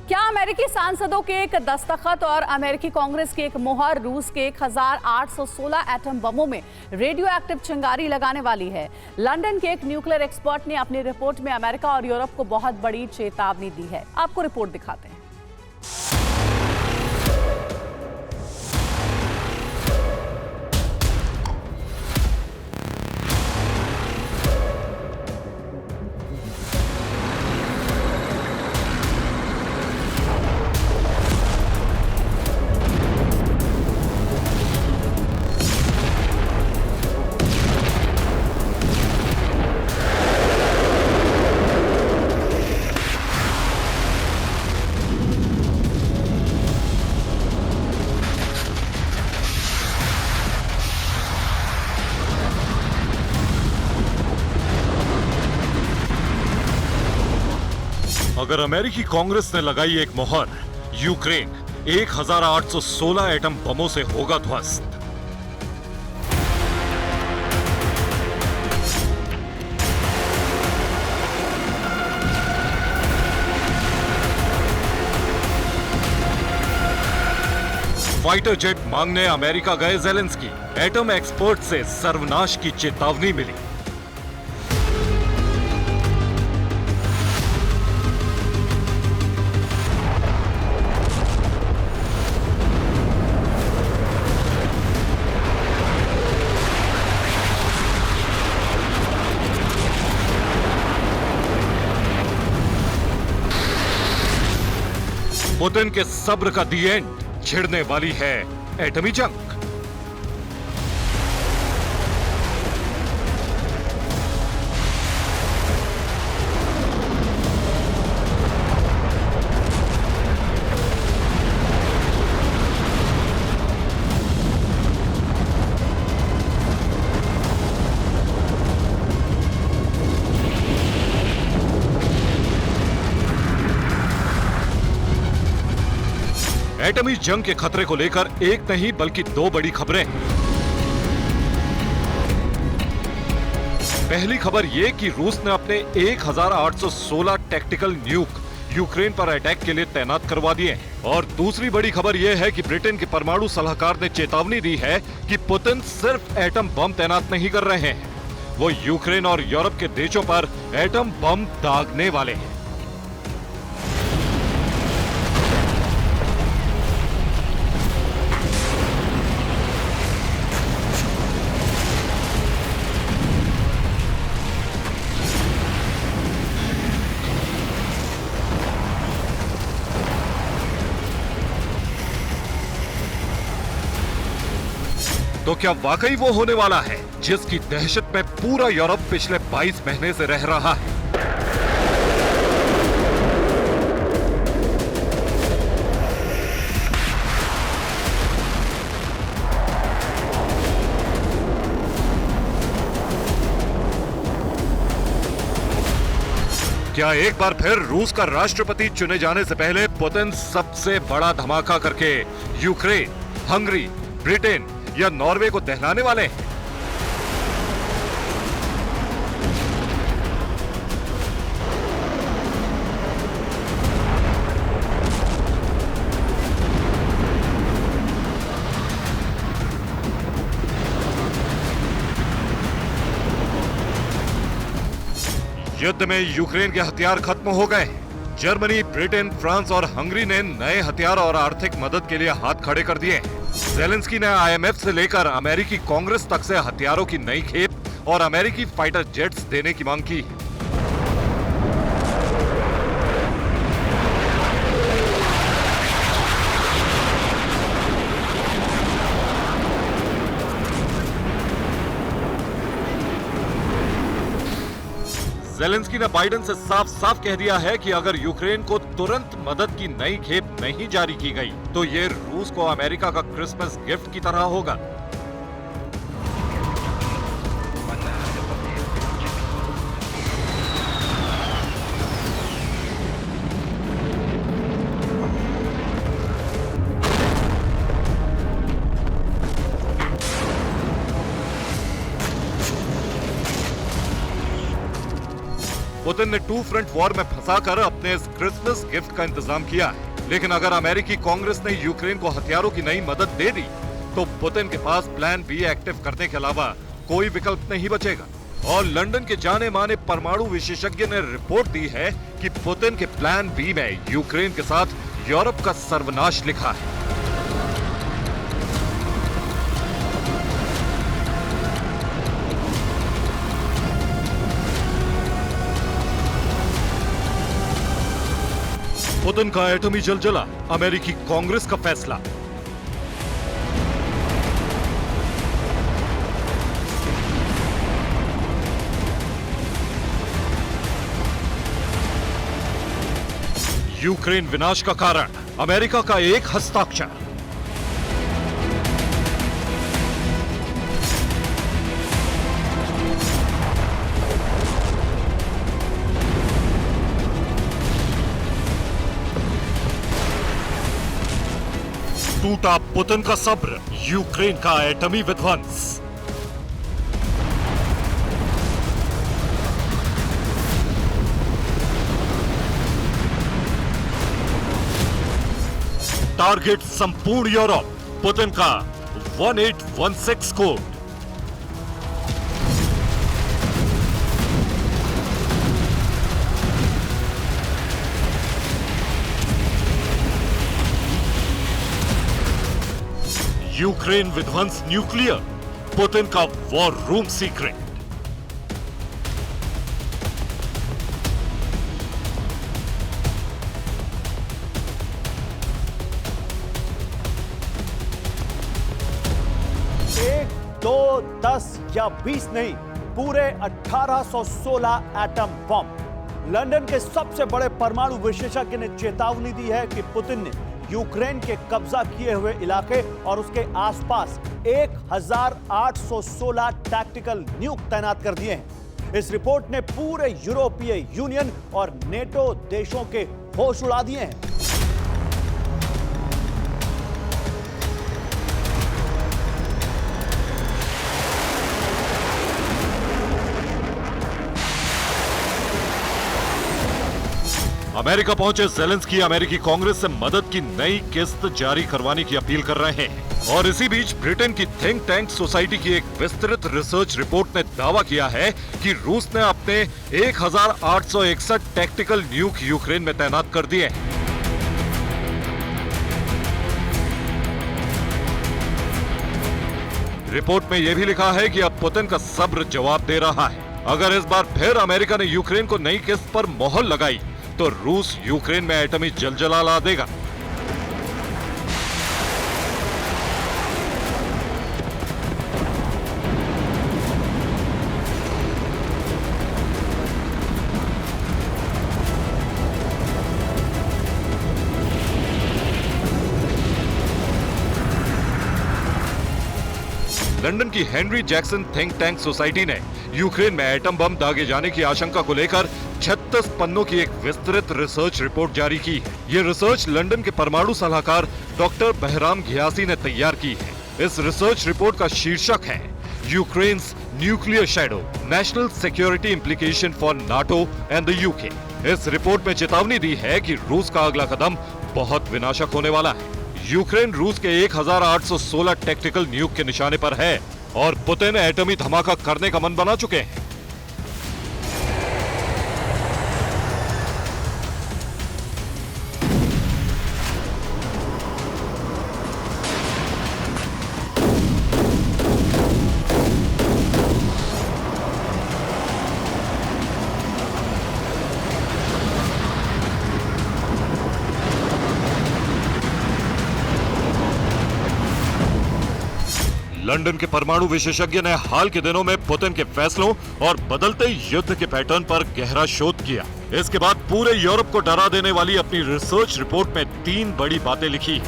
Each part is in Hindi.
क्या अमेरिकी सांसदों के एक दस्तखत और अमेरिकी कांग्रेस की एक मुहर रूस के 1816 एटम बमों में रेडियो एक्टिव चिंगारी लगाने वाली है? लंदन के एक न्यूक्लियर एक्सपर्ट ने अपनी रिपोर्ट में अमेरिका और यूरोप को बहुत बड़ी चेतावनी दी है। आपको रिपोर्ट दिखाते हैं। अगर अमेरिकी कांग्रेस ने लगाई एक मोहर, यूक्रेन 1816 एटम बमों से होगा ध्वस्त। फाइटर जेट मांगने अमेरिका गए ज़ेलेंस्की, एटम एक्सपर्ट से सर्वनाश की चेतावनी मिली। पुतिन के सब्र का दी एंड, छिड़ने वाली है एटमी जंग। एटमी जंग के खतरे को लेकर एक नहीं बल्कि दो बड़ी खबरें। पहली खबर यह कि रूस ने अपने 1816 टैक्टिकल न्यूक यूक्रेन पर अटैक के लिए तैनात करवा दिए। और दूसरी बड़ी खबर यह है कि ब्रिटेन के परमाणु सलाहकार ने चेतावनी दी है कि पुतिन सिर्फ एटम बम तैनात नहीं कर रहे हैं, वो यूक्रेन और यूरोप के देशों पर एटम बम दागने वाले हैं। तो क्या वाकई वो होने वाला है जिसकी दहशत में पूरा यूरोप पिछले 22 महीने से रह रहा है? क्या एक बार फिर रूस का राष्ट्रपति चुने जाने से पहले पुतिन सबसे बड़ा धमाका करके यूक्रेन, हंगरी, ब्रिटेन या नॉर्वे को दहलाने वाले हैं? युद्ध में यूक्रेन के हथियार खत्म हो गए। जर्मनी, ब्रिटेन, फ्रांस और हंगरी ने नए हथियार और आर्थिक मदद के लिए हाथ खड़े कर दिए। ज़ेलेंस्की ने आईएमएफ से लेकर अमेरिकी कांग्रेस तक से हथियारों की नई खेप और अमेरिकी फाइटर जेट्स देने की मांग की। ज़ेलेंस्की ने बाइडेन से साफ साफ कह दिया है कि अगर यूक्रेन को तुरंत मदद की नई खेप नहीं जारी की गई तो ये रूस को अमेरिका का क्रिसमस गिफ्ट की तरह होगा। पुतिन ने टू फ्रंट वॉर में फंसाकर अपने इस क्रिसमस गिफ्ट का इंतजाम किया है। लेकिन अगर अमेरिकी कांग्रेस ने यूक्रेन को हथियारों की नई मदद दे दी तो पुतिन के पास प्लान बी एक्टिव करने के अलावा कोई विकल्प नहीं बचेगा। और लंदन के जाने माने परमाणु विशेषज्ञ ने रिपोर्ट दी है कि पुतिन के प्लान बी में यूक्रेन के साथ यूरोप का सर्वनाश लिखा है। पुतिन का एटमी जलजला, अमेरिकी कांग्रेस का फैसला। यूक्रेन विनाश का कारण, अमेरिका का एक हस्ताक्षर। टूटा पुतिन का सब्र, यूक्रेन का एटमी विध्वंस। टारगेट संपूर्ण यूरोप, पुतिन का 1816 कोड। यूक्रेन विध्वंस न्यूक्लियर, पुतिन का वॉर रूम सीक्रेट। एक, दो, 10 या 20 नहीं, पूरे 1816 एटम बम। लंदन के सबसे बड़े परमाणु विशेषज्ञ ने चेतावनी दी है कि पुतिन ने यूक्रेन के कब्जा किए हुए इलाके और उसके आसपास 1816 टैक्टिकल न्यूक तैनात कर दिए हैं। इस रिपोर्ट ने पूरे यूरोपीय यूनियन और नेटो देशों के होश उड़ा दिए हैं। अमेरिका पहुंचे ज़ेलेंस्की अमेरिकी कांग्रेस से मदद की नई किस्त जारी करवाने की अपील कर रहे हैं। और इसी बीच ब्रिटेन की थिंक टैंक सोसाइटी की एक विस्तृत रिसर्च रिपोर्ट ने दावा किया है कि रूस ने अपने 1861 टैक्टिकल न्यूक यूक्रेन में तैनात कर दिए हैं। रिपोर्ट में यह भी लिखा है कि अब पुतिन का सब्र जवाब दे रहा है। अगर इस बार फिर अमेरिका ने यूक्रेन को नई किस्त पर मोहर लगाई तो रूस यूक्रेन में एटमी जलजला ला देगा। लंदन की Henry Jackson think tank society ने यूक्रेन में एटम बम दागे जाने की आशंका को लेकर 36 पन्नों की एक विस्तृत रिसर्च रिपोर्ट जारी की है। ये रिसर्च लंदन के परमाणु सलाहकार डॉक्टर बहराम घियासी ने तैयार की है। इस रिसर्च रिपोर्ट का शीर्षक है Ukraine's nuclear shadow, national security implication for NATO and the UK. इस रिपोर्ट में चेतावनी दी है कि रूस का अगला कदम बहुत विनाशक होने वाला है। यूक्रेन रूस के 1816 टैक्टिकल न्यूक के निशाने पर है और पुतिन एटमी धमाका करने का मन बना चुके हैं। लंदन के परमाणु विशेषज्ञ ने हाल के दिनों में पुतिन के फैसलों और बदलते युद्ध के पैटर्न पर गहरा शोध किया। इसके बाद पूरे यूरोप को डरा देने वाली अपनी रिसर्च रिपोर्ट में 3 बड़ी बातें लिखी।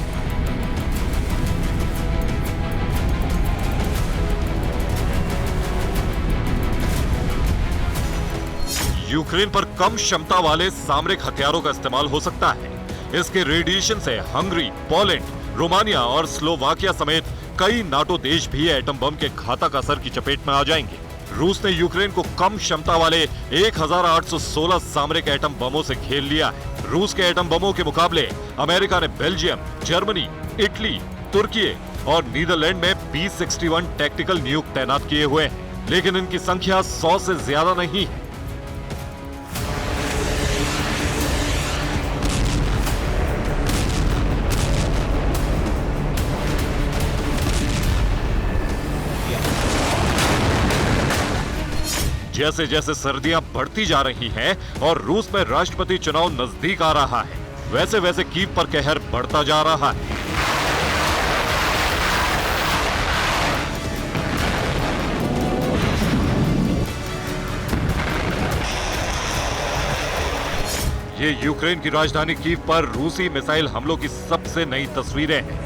यूक्रेन पर कम क्षमता वाले सामरिक हथियारों का इस्तेमाल हो सकता है। इसके रेडिएशन से हंगरी, पोलैंड, रोमानिया और स्लोवाकिया समेत कई नाटो देश भी एटम बम के घातक असर की चपेट में आ जाएंगे। रूस ने यूक्रेन को कम क्षमता वाले 1816 सामरिक एटम बमों से घेर लिया है। रूस के एटम बमों के मुकाबले अमेरिका ने बेल्जियम, जर्मनी, इटली, तुर्की और नीदरलैंड में B-61 टैक्टिकल न्यूक तैनात किए हुए हैं, लेकिन इनकी संख्या 100 से ज्यादा नहीं है। जैसे जैसे सर्दियां बढ़ती जा रही हैं और रूस में राष्ट्रपति चुनाव नजदीक आ रहा है, वैसे वैसे कीव पर कहर बढ़ता जा रहा है। ये यूक्रेन की राजधानी कीव पर रूसी मिसाइल हमलों की सबसे नई तस्वीरें हैं।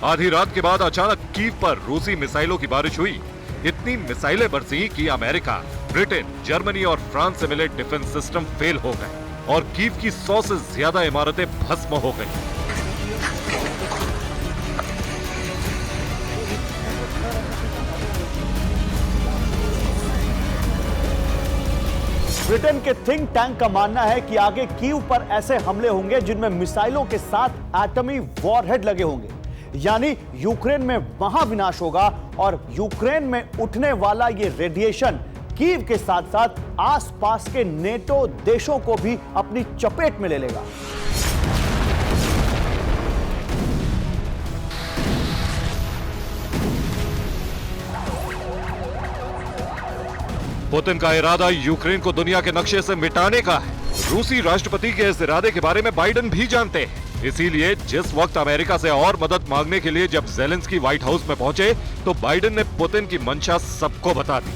आधी रात के बाद अचानक कीव पर रूसी मिसाइलों की बारिश हुई। इतनी मिसाइलें बरसी कि अमेरिका, ब्रिटेन, जर्मनी और फ्रांस से मिले डिफेंस सिस्टम फेल हो गए और कीव की 100 से ज्यादा इमारतें भस्म हो गईं। ब्रिटेन के थिंक टैंक का मानना है कि आगे कीव पर ऐसे हमले होंगे जिनमें मिसाइलों के साथ एटमी वॉरहेड लगे होंगे, यानी यूक्रेन में महाविनाश होगा और यूक्रेन में उठने वाला ये रेडिएशन कीव के साथ साथ आसपास के नेटो देशों को भी अपनी चपेट में ले लेगा। पुतिन का इरादा यूक्रेन को दुनिया के नक्शे से मिटाने का है। रूसी राष्ट्रपति के इस इरादे के बारे में बाइडेन भी जानते हैं। इसीलिए जिस वक्त अमेरिका से और मदद मांगने के लिए जब जेलेंस्की व्हाइट हाउस में पहुंचे तो बाइडेन ने पुतिन की मंशा सबको बता दी।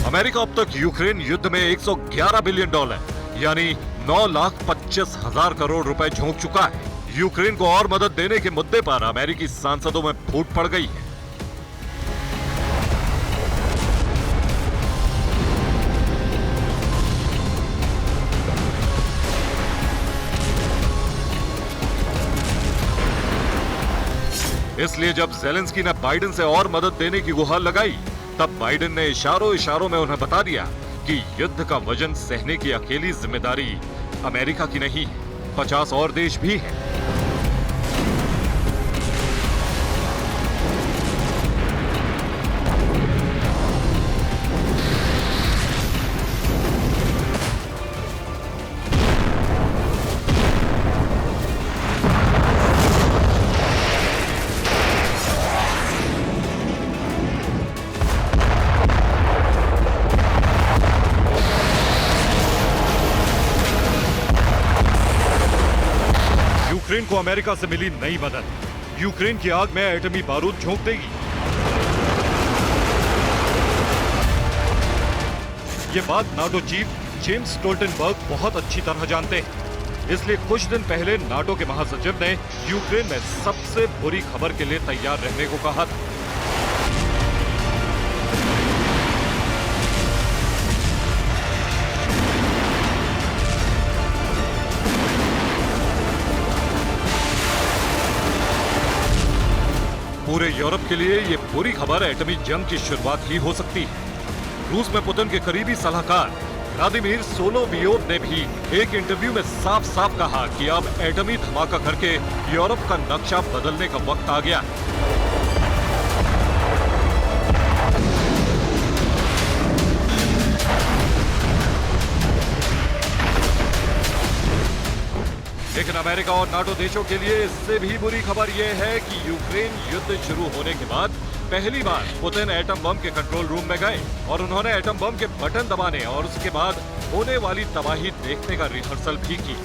अमेरिका अब तक यूक्रेन युद्ध में $111 बिलियन यानी 9,25,000 करोड़ रुपए झोंक चुका है। यूक्रेन को और मदद देने के मुद्दे पर अमेरिकी सांसदों में फूट पड़ गई है। इसलिए जब जेलेंस्की ने बाइडेन से और मदद देने की गुहार लगाई, तब बाइडेन ने इशारों में उन्हें बता दिया कि युद्ध का वजन सहने की अकेली जिम्मेदारी अमेरिका की नहीं है, 50 और देश भी हैं। यूक्रेन को अमेरिका से मिली नई मदद यूक्रेन की आग में एटमी बारूद झोंक देगी। ये बात नाटो चीफ जेम्स स्टोल्टनबर्ग बहुत अच्छी तरह जानते हैं। इसलिए कुछ दिन पहले नाटो के महासचिव ने यूक्रेन में सबसे बुरी खबर के लिए तैयार रहने को कहा था। पूरे यूरोप के लिए ये बुरी खबर एटमी जंग की शुरुआत ही हो सकती है। रूस में पुतिन के करीबी सलाहकार व्लादिमीर सोलोवियोव ने भी एक इंटरव्यू में साफ साफ कहा कि अब एटमी धमाका करके यूरोप का नक्शा बदलने का वक्त आ गया है। लेकिन अमेरिका और नाटो देशों के लिए इससे भी बुरी खबर यह है कि यूक्रेन युद्ध शुरू होने के बाद पहली बार पुतिन एटम बम के कंट्रोल रूम में गए और उन्होंने एटम बम के बटन दबाने और उसके बाद होने वाली तबाही देखने का रिहर्सल भी की।